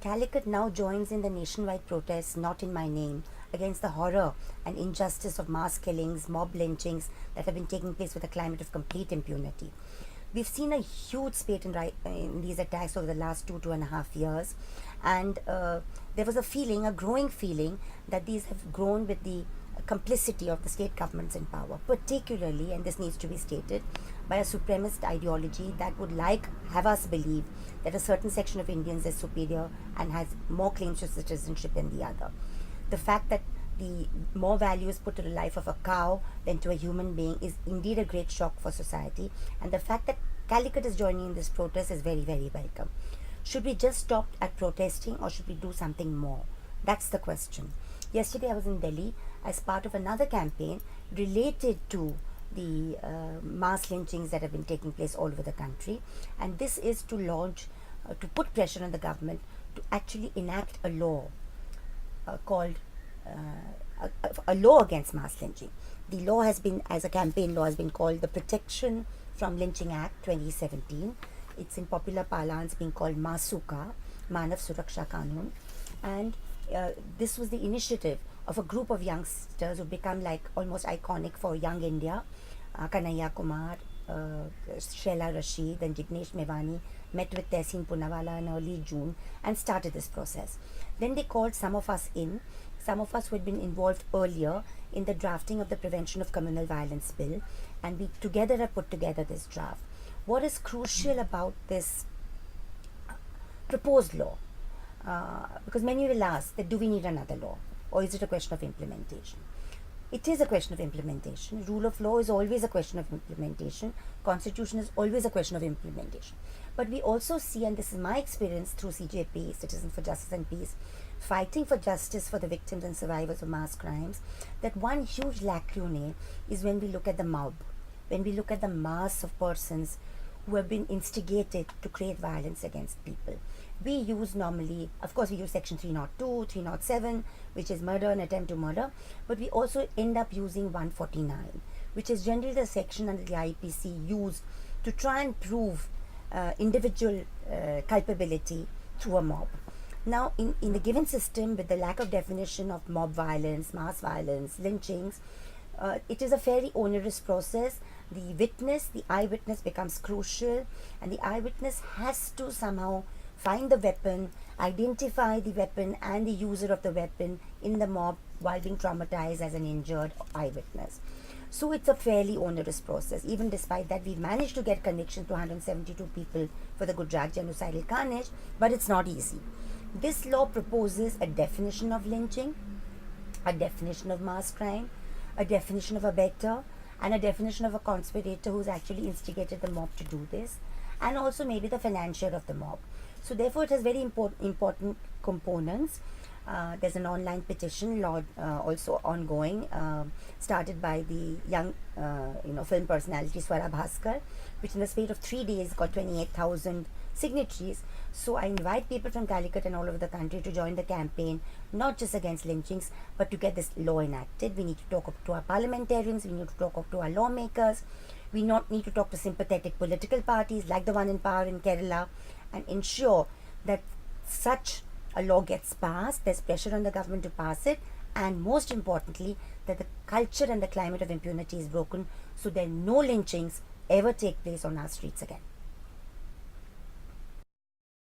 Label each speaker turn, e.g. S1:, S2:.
S1: Calicut now joins in the nationwide protests, not in my name, against the horror and injustice of mass killings, mob lynchings that have been taking place with a climate of complete impunity. We've seen a huge spate in these attacks over the last 2.5 years, and there was a growing feeling, that these have grown with the complicity of the state governments in power, particularly, and this needs to be stated, by a supremacist ideology that would have us believe that a certain section of Indians is superior and has more claims to citizenship than the other. The fact that the more value is put to the life of a cow than to a human being is indeed a great shock for society, and the fact that Calicut is joining in this protest is very, very welcome. Should we just stop at protesting, or should we do something more? That's the question. Yesterday I was in Delhi as part of another campaign related to the mass lynchings that have been taking place all over the country, and this is to to put pressure on the government to actually enact a law called a law against mass lynching. The law has been, as a campaign law, has been called the Protection from Lynching Act 2017. It's in popular parlance being called MASUKA, Manav Suraksha Kanun, and this was the initiative of a group of youngsters who become like almost iconic for young India. Kanhaiya Kumar, Shaila Rashid and Jignesh Mevani met with Tehseen Poonawalla in early June and started this process. Then they called some of us who had been involved earlier in the drafting of the Prevention of Communal Violence Bill, and we together have put together this draft. What is crucial about this proposed law? Because many will ask that, do we need another law, or is it a question of implementation? It is a question of implementation. Rule of law is always a question of implementation. Constitution is always a question of implementation. But we also see, and this is my experience through CJP, Citizens for Justice and Peace, fighting for justice for the victims and survivors of mass crimes, that one huge lacune is when we look at the mob, when we look at the mass of persons who have been instigated to create violence against people. We use normally, of course, we use section 302, 307, which is murder and attempt to murder, but we also end up using 149, which is generally the section under the IPC used to try and prove individual culpability through a mob. Now, in the given system, with the lack of definition of mob violence, mass violence, lynchings, it is a fairly onerous process. The eyewitness becomes crucial, and the eyewitness has to somehow find the weapon, identify the weapon and the user of the weapon in the mob while being traumatized as an injured eyewitness. So it's a fairly onerous process. Even despite that, we've managed to get convictions to 172 people for the Gujarat genocidal carnage, but it's not easy. This law proposes a definition of lynching, a definition of mass crime, a definition of abettor, and a definition of a conspirator who's actually instigated the mob to do this, and also maybe the financier of the mob. So therefore, it has very important components. There's an online petition also ongoing, started by the young film personality Swara Bhaskar, which in the space of 3 days got 28,000 signatories. So I invite people from Calicut and all over the country to join the campaign, not just against lynchings, but to get this law enacted. We need to talk to our parliamentarians, we need to talk to our lawmakers, we not need to talk to sympathetic political parties like the one in power in Kerala, and ensure that such a law gets passed. There's pressure on the government to pass it, and most importantly, that the culture and the climate of impunity is broken, so that no lynchings ever take place on our streets again.